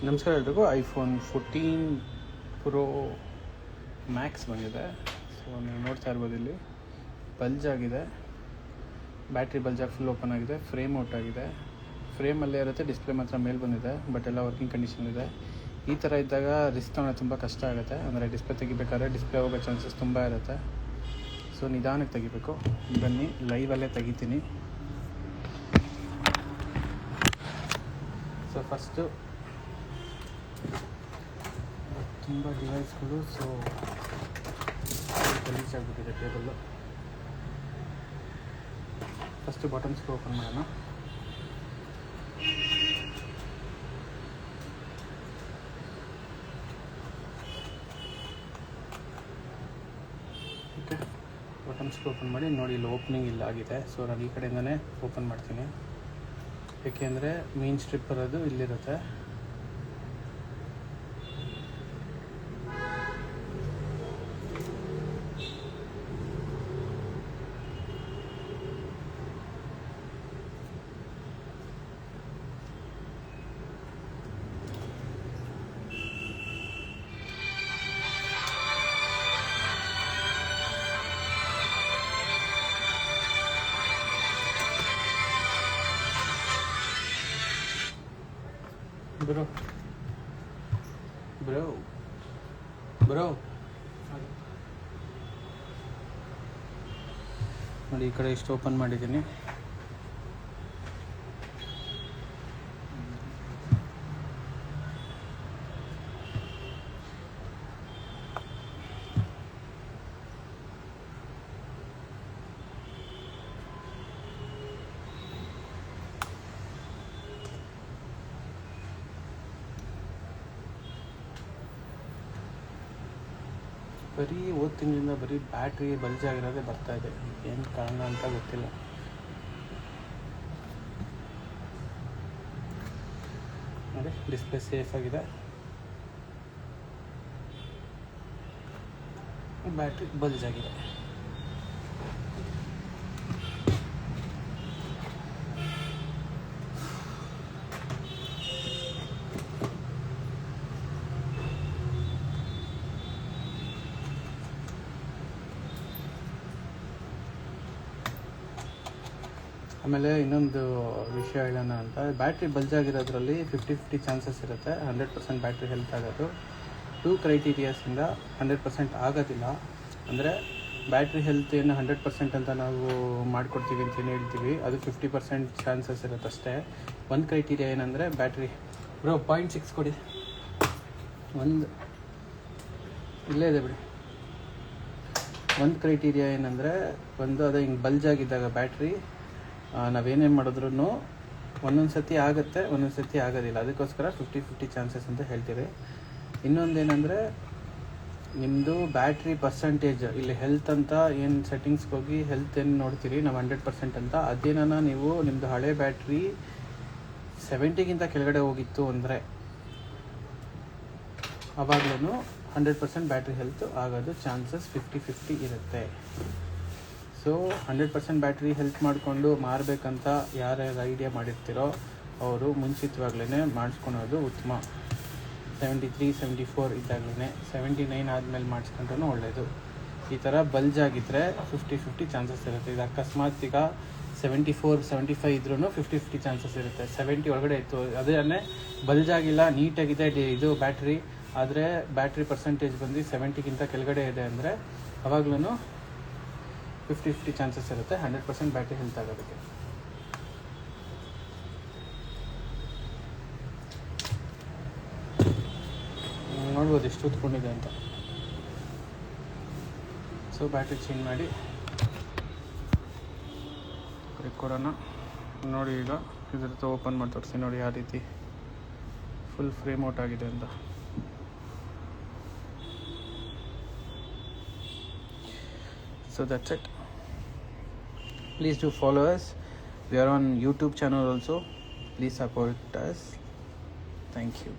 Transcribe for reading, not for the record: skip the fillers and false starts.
ನಮಸ್ಕಾರ ಎಲ್ರಿಗೂ. IPhone 14 pro Max ಬಂದಿದೆ. ಸೊ ನೀವು ನೋಡ್ತಾ ಇರ್ಬೋದು, ಇಲ್ಲಿ ಬಲ್ಜ್ ಆಗಿದೆ, ಬ್ಯಾಟ್ರಿ ಬಲ್ಜಾಗಿ ಫುಲ್ ಓಪನ್ ಆಗಿದೆ, ಫ್ರೇಮ್ ಔಟ್ ಆಗಿದೆ. ಫ್ರೇಮಲ್ಲೇ ಇರುತ್ತೆ, ಡಿಸ್ಪ್ಲೇ ಮಾತ್ರ ಮೇಲೆ ಬಂದಿದೆ, ಬಟ್ ಎಲ್ಲ ವರ್ಕಿಂಗ್ ಕಂಡೀಷನ್ ಇದೆ. ಈ ಥರ ಇದ್ದಾಗ ರಿಸ್ಕ್ ತೊಗೊಳೋದು ತುಂಬ ಕಷ್ಟ ಆಗುತ್ತೆ. ಅಂದರೆ ಡಿಸ್ಪ್ಲೇ ತೆಗಿಬೇಕಾದ್ರೆ ಡಿಸ್ಪ್ಲೇ ಹೋಗೋ ಚಾನ್ಸಸ್ ತುಂಬ ಇರುತ್ತೆ. ಸೊ ನಿಧಾನಕ್ಕೆ ತೆಗಿಬೇಕು. ಬನ್ನಿ, ಲೈವಲ್ಲೇ ತೆಗಿತೀನಿ. ಸೊ ಫಸ್ಟು ತುಂಬ ಡಿವೈಸ್ಗಳು, ಸೊ ಗಲೀಜಾಗ್ಬಿಟ್ಟಿದೆ table. First bottom screw open ಮಾಡೋಣ. ಓಕೆ, ಬಾಟಮ್ ಸ್ಕ್ರೂ ಓಪನ್ ಮಾಡಿ ನೋಡಿ, ಇಲ್ಲಿ ಓಪನಿಂಗ್ ಇಲ್ಲ ಆಗಿದೆ. ಸೊ ನಾನು ಈ ಕಡೆಯಿಂದನೇ ಓಪನ್ ಮಾಡ್ತೀನಿ, ಏಕೆಂದರೆ ಮೇನ್ ಸ್ಟ್ರಿಪ್ ಬರೋದು ಇಲ್ಲಿರುತ್ತೆ. ಬ್ರೋ ನೋಡಿ, ಈ ಕಡೆ ಇಷ್ಟು ಓಪನ್ ಮಾಡಿದ್ದೀನಿ. ಬರೀ ಹೋದ ತಿಂಗಳಿಂದ ಬರೀ ಬ್ಯಾಟ್ರಿ ಬಲ್ಜ್ ಆಗಿರೋದೇ ಬರ್ತಾ ಇದೆ. ಏನು ಕಾರಣ ಅಂತ ಗೊತ್ತಿಲ್ಲ. ನೋಡಿ, ಡಿಸ್ಪ್ಲೇ ಸೇಫ್ ಆಗಿದೆ, ಬ್ಯಾಟ್ರಿ ಬಲ್ಜ್ ಆಗಿದೆ. ಆಮೇಲೆ ಇನ್ನೊಂದು ವಿಷಯ ಹೇಳೋಣ ಅಂತ, ಬ್ಯಾಟ್ರಿ ಬಲ್ಜ್ ಆಗಿರೋದ್ರಲ್ಲಿ 50-50 ಚಾನ್ಸಸ್ ಇರುತ್ತೆ 100% ಬ್ಯಾಟ್ರಿ ಹೆಲ್ತ್ ಆಗೋದು. 2 ಕ್ರೈಟೀರಿಯಾಸಿಂದ 100% ಆಗೋದಿಲ್ಲ. ಅಂದರೆ ಬ್ಯಾಟ್ರಿ ಹೆಲ್ತ್ ಏನು 100% ಅಂತ ನಾವು ಮಾಡಿಕೊಡ್ತೀವಿ ಅಂತೇನು ಹೇಳ್ತೀವಿ, ಅದು 50% ಚಾನ್ಸಸ್ ಇರುತ್ತೆ ಅಷ್ಟೇ. ಒಂದು ಕ್ರೈಟೀರಿಯಾ ಏನಂದರೆ ಬ್ಯಾಟ್ರಿ 0.6 ಕೊಡಿ, ಒಂದು ಇಲ್ಲೇ ಇದೆ ಬಿಡಿ. ಒಂದು ಕ್ರೈಟೀರಿಯಾ ಏನಂದರೆ, ಒಂದು ಅದು ಹಿಂಗೆ ಬಲ್ಜ್ ಆಗಿದ್ದಾಗ ಬ್ಯಾಟ್ರಿ ನಾವೇನೇನು ಮಾಡಿದ್ರೂ ಒಂದೊಂದು ಸತಿ ಆಗುತ್ತೆ, ಒಂದೊಂದು ಸತಿ ಆಗೋದಿಲ್ಲ. ಅದಕ್ಕೋಸ್ಕರ 50-50 ಚಾನ್ಸಸ್ ಅಂತ ಹೇಳ್ತೀವಿ. ಇನ್ನೊಂದೇನೆಂದರೆ, ನಿಮ್ಮದು ಬ್ಯಾಟ್ರಿ ಪರ್ಸೆಂಟೇಜ್ ಇಲ್ಲಿ ಹೆಲ್ತ್ ಅಂತ ಏನು ಸೆಟ್ಟಿಂಗ್ಸ್ಗೆ ಹೋಗಿ ಹೆಲ್ತ್ ಏನು ನೋಡ್ತೀರಿ ನಾವು 100% ಅಂತ, ಅದೇನ ನೀವು ನಿಮ್ಮದು ಹಳೆ ಬ್ಯಾಟ್ರಿ 70ಗಿಂತ ಕೆಳಗಡೆ ಹೋಗಿತ್ತು ಅಂದರೆ ಆವಾಗಲೂ 100% ಬ್ಯಾಟ್ರಿ ಹೆಲ್ತ್ ಆಗೋದು ಚಾನ್ಸಸ್ 50-50 ಇರುತ್ತೆ. ಸೊ 100% ಬ್ಯಾಟ್ರಿ ಹೆಲ್ತ್ ಮಾಡಿಕೊಂಡು ಮಾರಬೇಕಂತ ಯಾರ್ಯಾರು ಐಡಿಯಾ ಮಾಡಿರ್ತೀರೋ ಅವರು ಮುಂಚಿತವಾಗ್ಲೇ ಮಾಡಿಸ್ಕೊಳೋದು ಉತ್ತಮ. 73-74 ಇದ್ದಾಗಲೇ, 79 ಆದಮೇಲೆ ಮಾಡಿಸ್ಕೊಂಡ್ರೂ ಒಳ್ಳೆಯದು. ಈ ಥರ ಬಲ್ಜ್ ಆಗಿದ್ದರೆ 50-50 ಚಾನ್ಸಸ್ ಇರುತ್ತೆ. ಇದು ಅಕಸ್ಮಾತ್ ಈಗ 74-75 ಇದ್ರೂ 50-50 ಚಾನ್ಸಸ್ ಇರುತ್ತೆ. 70 ಒಳಗಡೆ ಇತ್ತು, ಅದೇ ಬಲ್ಜ್ ಆಗಿಲ್ಲ, ನೀಟಾಗಿದೆ ಇದು ಬ್ಯಾಟ್ರಿ, ಆದರೆ ಬ್ಯಾಟ್ರಿ ಪರ್ಸೆಂಟೇಜ್ ಬಂದು 70ಗಿಂತ ಕೆಳಗಡೆ ಇದೆ ಅಂದರೆ ಅವಾಗ್ಲೂ 50-50 ಚಾನ್ಸಸ್ ಇರುತ್ತೆ 100% ಬ್ಯಾಟ್ರಿ ಹೆಲ್ತ್ ಆಗೋದಕ್ಕೆ. ನೋಡ್ಬೋದು ಎಷ್ಟು ಹೊತ್ಕೊಂಡಿದೆ ಅಂತ. ಸೊ ಬ್ಯಾಟ್ರಿ ಚೇಂಜ್ ಮಾಡಿ ಕೊಡೋಣ. ನೋಡಿ, ಈಗ ಇದ್ರದ್ದು ಓಪನ್ ಮಾಡಿ ತೋರಿಸಿ ನೋಡಿ ಯಾವ ರೀತಿ ಫುಲ್ ಫ್ರೇಮ್ ಔಟ್ ಆಗಿದೆ ಅಂತ. So that's it. Please do follow us. We are on YouTube channel also. Please support us. Thank you.